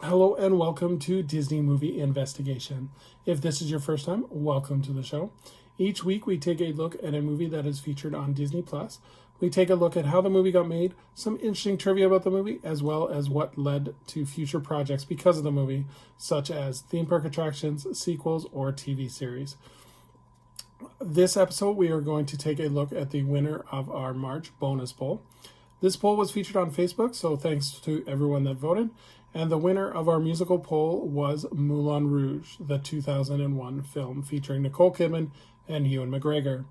Hello and welcome to Disney Movie Investigation. If this is your first time, welcome to the show. Each week we take a look at a movie that is featured on Disney+. We take a look at how the movie got made, some interesting trivia about the movie, as well as what led to future projects because of the movie, such as theme park attractions, sequels, or TV series. This episode we are going to take a look at the winner of our March bonus poll. This poll was featured on Facebook, so thanks to everyone that voted. And the winner of our musical poll was Moulin Rouge, the 2001 film featuring Nicole Kidman and Ewan McGregor.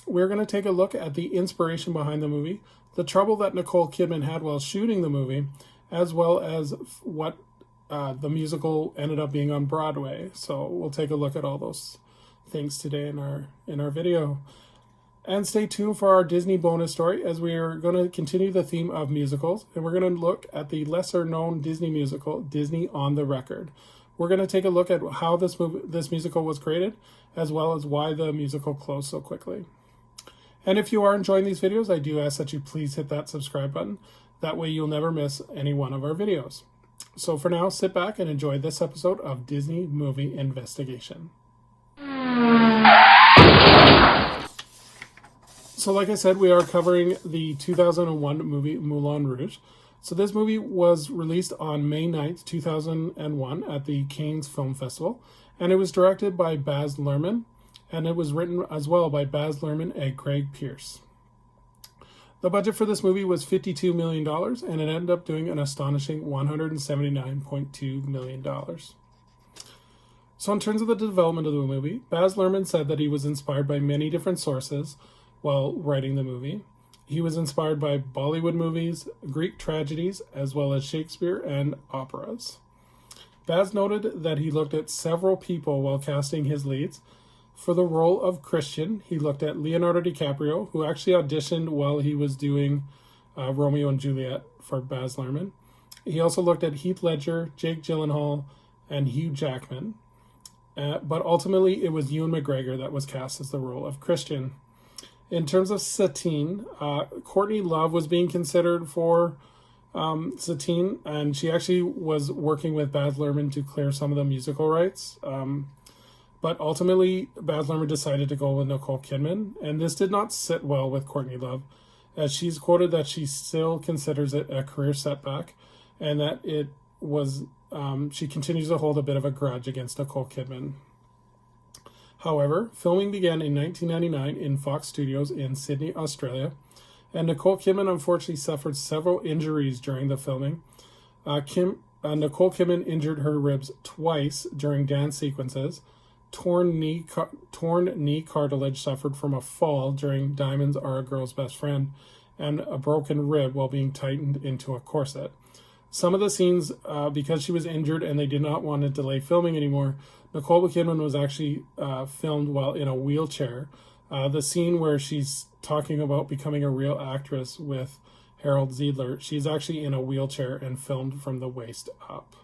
We're going to take a look at the inspiration behind the movie, the trouble that Nicole Kidman had while shooting the movie, as well as what the musical ended up being on Broadway. So we'll take a look at all those things today in our video. And stay tuned for our Disney bonus story, as we are going to continue the theme of musicals, and we're going to look at the lesser known Disney musical, Disney on the Record. We're going to take a look at how this musical was created, as well as why the musical closed so quickly. And if you are enjoying these videos, I do ask that you please hit that subscribe button. That way you'll never miss any one of our videos. So for now, sit back and enjoy this episode of Disney Movie Investigation. So like I said, we are covering the 2001 movie Moulin Rouge. So this movie was released on May 9th, 2001 at the Cannes Film Festival. And it was directed by Baz Luhrmann. And it was written as well by Baz Luhrmann and Greg Pierce. The budget for this movie was $52 million. And it ended up doing an astonishing $179.2 million. So in terms of the development of the movie, Baz Luhrmann said that he was inspired by many different sources while writing the movie. He was inspired by Bollywood movies, Greek tragedies, as well as Shakespeare and operas. Baz noted that he looked at several people while casting his leads. For the role of Christian, he looked at Leonardo DiCaprio, who actually auditioned while he was doing Romeo and Juliet for Baz Luhrmann. He also looked at Heath Ledger, Jake Gyllenhaal, and Hugh Jackman. But ultimately, it was Ewan McGregor that was cast as the role of Christian. In terms of Satine, Courtney Love was being considered for Satine, and she actually was working with Baz Luhrmann to clear some of the musical rights. But ultimately, Baz Luhrmann decided to go with Nicole Kidman, and this did not sit well with Courtney Love, as she's quoted that she still considers it a career setback, and that it was she continues to hold a bit of a grudge against Nicole Kidman. However, filming began in 1999 in Fox Studios in Sydney, Australia, and Nicole Kidman unfortunately suffered several injuries during the filming. Nicole Kidman injured her ribs twice during dance sequences. Torn knee cartilage suffered from a fall during Diamonds Are a Girl's Best Friend, and a broken rib while being tightened into a corset. Some of the scenes, because she was injured and they did not want to delay filming anymore, Nicole Kidman was actually filmed while in a wheelchair. The scene where she's talking about becoming a real actress with Harold Ziedler, she's actually in a wheelchair and filmed from the waist up.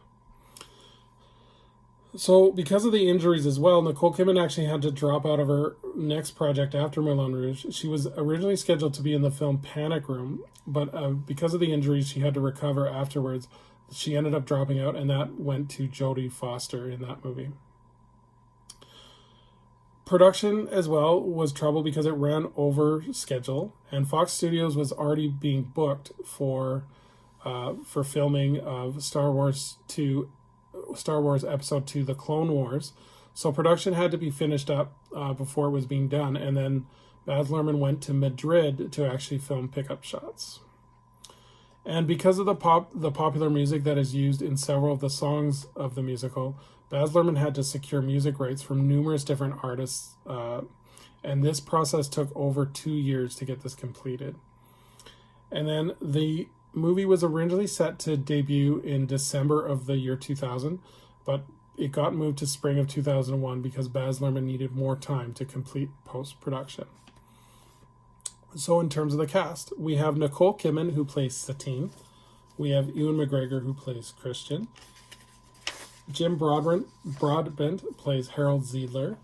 So because of the injuries as well, Nicole Kidman actually had to drop out of her next project after Moulin Rouge. She was originally scheduled to be in the film Panic Room, but because of the injuries, she had to recover afterwards. She ended up dropping out, and that went to Jodie Foster in that movie. Production as well was trouble because it ran over schedule, and Fox Studios was already being booked for filming of Star Wars Episode 2, The Clone Wars. So production had to be finished up before it was being done, and then Baz Luhrmann went to Madrid to actually film pickup shots. And because of the popular music that is used in several of the songs of the musical, Baz Luhrmann had to secure music rights from numerous different artists, and this process took over 2 years to get this completed. And then the movie was originally set to debut in December of the year 2000, but it got moved to spring of 2001 because Baz Luhrmann needed more time to complete post-production. So in terms of the cast, we have Nicole Kidman, who plays Satine. We have Ewan McGregor, who plays Christian. Jim Broadbent plays Harold Ziedler.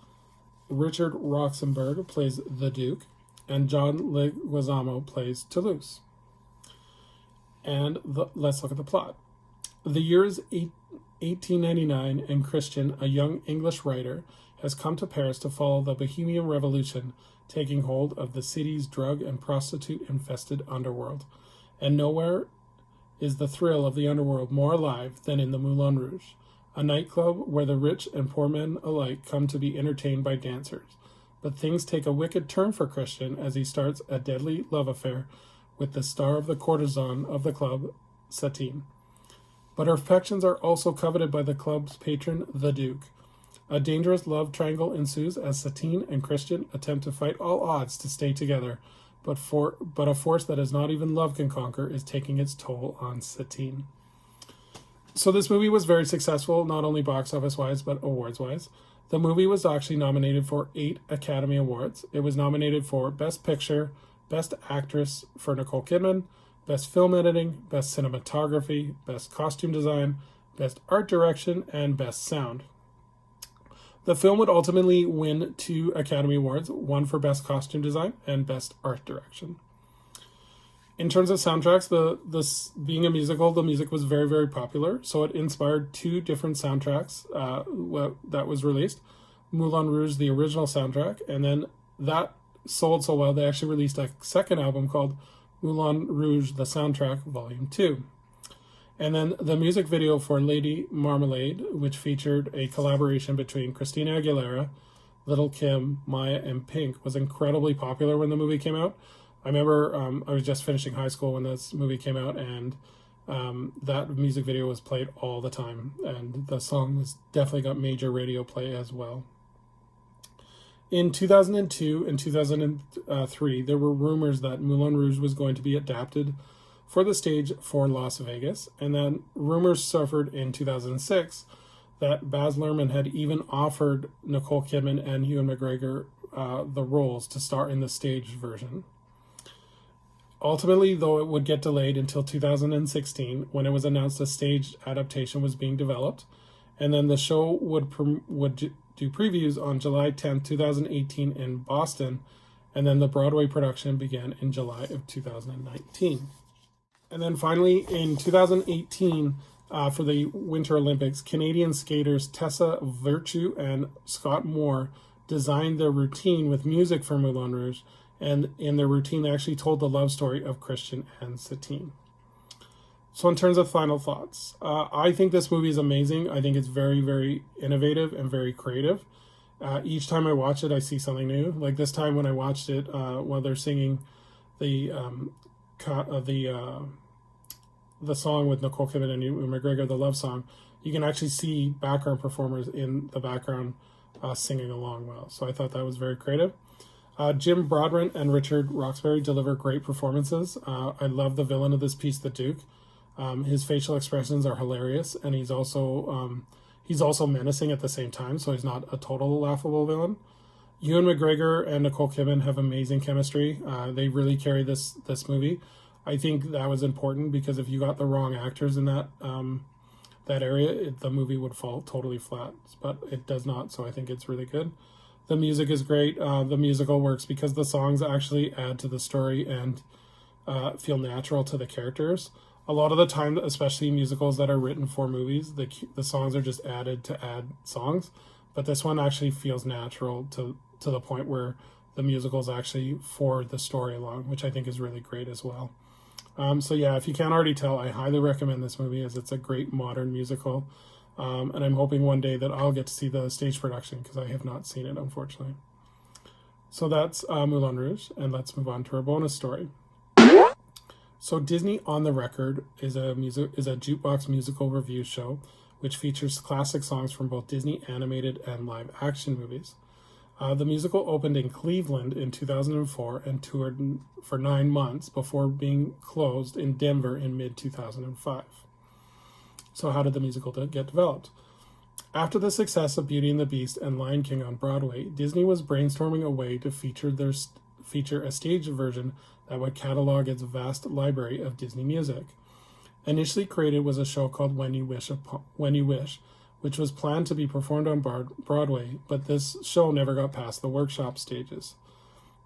Richard Roxenberg plays the Duke. And John Leguizamo plays Toulouse. And let's look at the plot. The year is 1899, and Christian, a young English writer, has come to Paris to follow the Bohemian Revolution, taking hold of the city's drug and prostitute-infested underworld. And nowhere is the thrill of the underworld more alive than in the Moulin Rouge, a nightclub where the rich and poor men alike come to be entertained by dancers. But things take a wicked turn for Christian as he starts a deadly love affair with the star of the courtesan of the club, Satine. But her affections are also coveted by the club's patron, the Duke. A dangerous love triangle ensues as Satine and Christian attempt to fight all odds to stay together, but a force that is not even love can conquer is taking its toll on Satine. So this movie was very successful, not only box office-wise, but awards-wise. The movie was actually nominated for 8 Academy Awards. It was nominated for Best Picture, Best Actress for Nicole Kidman, Best Film Editing, Best Cinematography, Best Costume Design, Best Art Direction, and Best Sound. The film would ultimately win 2 Academy Awards, one for Best Costume Design and Best Art Direction. In terms of soundtracks, this being a musical, the music was very, very popular, so it inspired 2 different soundtracks that was released. Moulin Rouge, the original soundtrack, and then that sold so well, they actually released a second album called Moulin Rouge, the Soundtrack, Volume 2. And then the music video for Lady Marmalade, which featured a collaboration between Christina Aguilera, Little Kim, Maya, and Pink, was incredibly popular when the movie came out. I remember I was just finishing high school when this movie came out, and that music video was played all the time, and the song was definitely got major radio play as well. In 2002 and 2003, there were rumors that Moulin Rouge was going to be adapted for the stage for Las Vegas, and then rumors surfaced in 2006 that Baz Luhrmann had even offered Nicole Kidman and Ewan McGregor the roles to star in the stage version. Ultimately, though, it would get delayed until 2016 when it was announced a stage adaptation was being developed, and then the show would do previews on July 10, 2018 in Boston, and then the Broadway production began in July of 2019. And then finally, in 2018, for the Winter Olympics, Canadian skaters Tessa Virtue and Scott Moore designed their routine with music for Moulin Rouge, and in their routine, they actually told the love story of Christian and Satine. So in terms of final thoughts, I think this movie is amazing. I think it's very, very innovative and very creative. Each time I watch it, I see something new. Like this time when I watched it, while they're singing the song with Nicole Kidman and Ewan McGregor, the love song, you can actually see background performers in the background singing along well. So I thought that was very creative. Jim Broadbent and Richard Roxbury deliver great performances. I love the villain of this piece, the Duke. His facial expressions are hilarious, and he's also menacing at the same time, so he's not a total laughable villain. Ewan McGregor and Nicole Kidman have amazing chemistry. They really carry this movie. I think that was important because if you got the wrong actors in that area, the movie would fall totally flat, but it does not, so I think it's really good. The music is great. The musical works because the songs actually add to the story and feel natural to the characters. A lot of the time, especially musicals that are written for movies, the songs are just added to add songs, but this one actually feels natural to the point where the musical is actually for the story along, which I think is really great as well. So yeah, if you can't already tell, I highly recommend this movie as it's a great modern musical. And I'm hoping one day that I'll get to see the stage production because I have not seen it, unfortunately. So that's Moulin Rouge, and let's move on to our bonus story. So Disney on the Record is a jukebox musical review show which features classic songs from both Disney animated and live action movies. The musical opened in Cleveland in 2004 and toured for 9 months before being closed in Denver in mid-2005. So how did the musical get developed? After the success of Beauty and the Beast and Lion King on Broadway, Disney was brainstorming a way to feature a stage version that would catalog its vast library of Disney music. Initially created was a show called When You Wish, which was planned to be performed on Broadway, but this show never got past the workshop stages.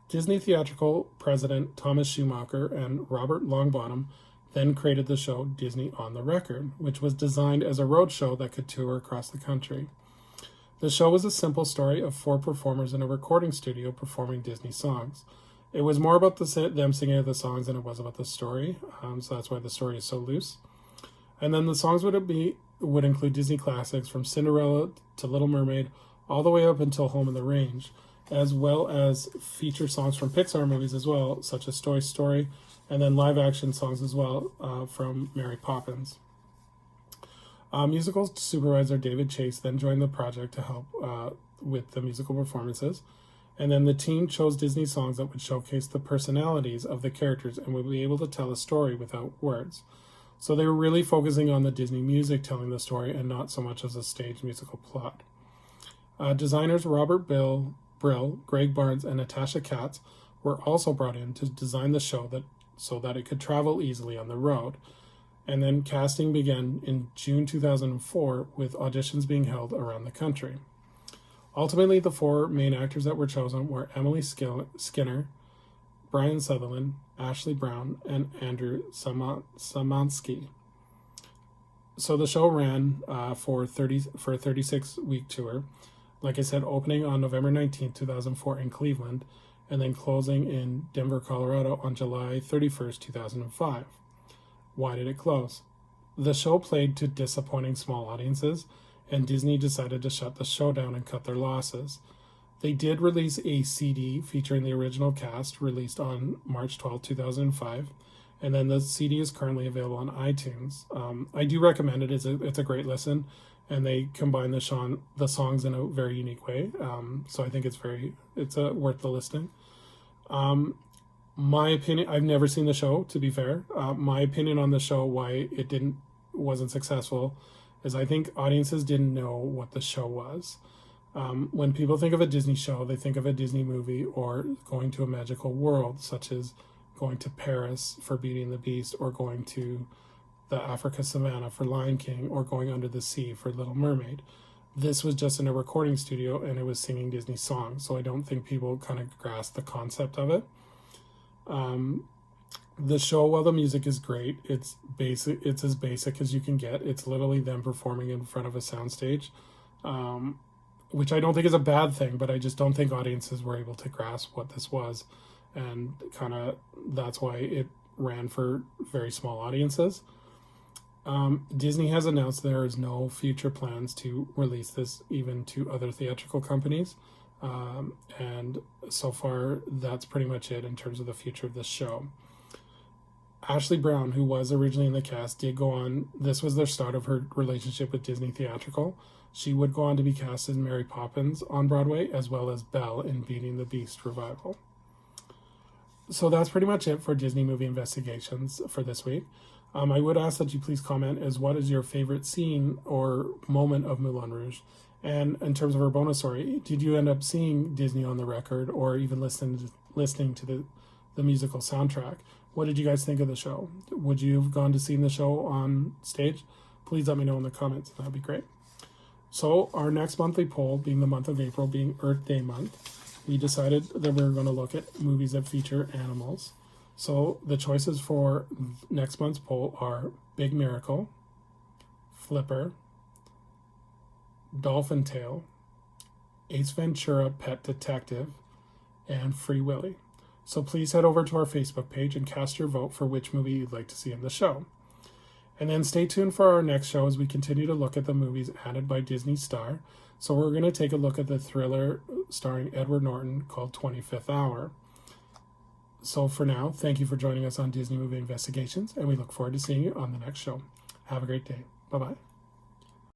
Disney theatrical president Thomas Schumacher and Robert Longbottom then created the show Disney on the Record, which was designed as a road show that could tour across the country. The show was a simple story of 4 performers in a recording studio performing Disney songs. It was more about them singing the songs than it was about the story, so that's why the story is so loose. And then the songs would include Disney classics from Cinderella to Little Mermaid, all the way up until Home in the Range, as well as feature songs from Pixar movies as well, such as Toy Story, and then live-action songs as well from Mary Poppins. Musical supervisor David Chase then joined the project to help with the musical performances, and then the team chose Disney songs that would showcase the personalities of the characters and would be able to tell a story without words. So they were really focusing on the Disney music telling the story and not so much as a stage musical plot. Designers Robert Brill, Greg Barnes, and Natasha Katz were also brought in to design the show so that it could travel easily on the road. And then casting began in June 2004 with auditions being held around the country. Ultimately, the 4 main actors that were chosen were Emily Skinner, Brian Sutherland, Ashley Brown, and Andrew Samansky. So the show ran for a 36-week tour. Like I said, opening on November 19, 2004 in Cleveland, and then closing in Denver, Colorado on July 31st, 2005. Why did it close? The show played to disappointing small audiences, and Disney decided to shut the show down and cut their losses. They did release a CD featuring the original cast, released on March 12, 2005, and then the CD is currently available on iTunes. I do recommend it. It's a great listen, and they combine the songs in a very unique way. So I think it's worth the listening. My opinion, I've never seen the show, to be fair. My opinion on the show, why it wasn't successful, is I think audiences didn't know what the show was. When people think of a Disney show, they think of a Disney movie or going to a magical world, such as going to Paris for Beauty and the Beast, or going to the Africa Savannah for Lion King, or going under the sea for Little Mermaid. This was just in a recording studio, and it was singing Disney songs, so I don't think people kind of grasp the concept of it. The show, while the music is great, it's as basic as you can get. It's literally them performing in front of a soundstage, which I don't think is a bad thing, but I just don't think audiences were able to grasp what this was, and kind of that's why it ran for very small audiences. Disney has announced there is no future plans to release this even to other theatrical companies, and so far that's pretty much it in terms of the future of this show. Ashley Brown, who was originally in the cast, did go on. This was the start of her relationship with Disney Theatrical. She would go on to be cast as Mary Poppins on Broadway, as well as Belle in Beauty and the Beast revival. So that's pretty much it for Disney movie investigations for this week. I would ask that you please comment as what is your favorite scene or moment of Moulin Rouge? And in terms of our bonus story, did you end up seeing Disney on the Record or even listening to the musical soundtrack? What did you guys think of the show? Would you have gone to see the show on stage? Please let me know in the comments. That'd be great. So our next monthly poll, being the month of April, being Earth Day month, we decided that we were going to look at movies that feature animals. So the choices for next month's poll are Big Miracle, Flipper, Dolphin Tale, Ace Ventura Pet Detective, and Free Willy. So please head over to our Facebook page and cast your vote for which movie you'd like to see in the show. And then stay tuned for our next show as we continue to look at the movies added by Disney Star. So we're going to take a look at the thriller starring Edward Norton called 25th Hour. So for now, thank you for joining us on Disney Movie Investigations, and we look forward to seeing you on the next show. Have a great day. Bye-bye.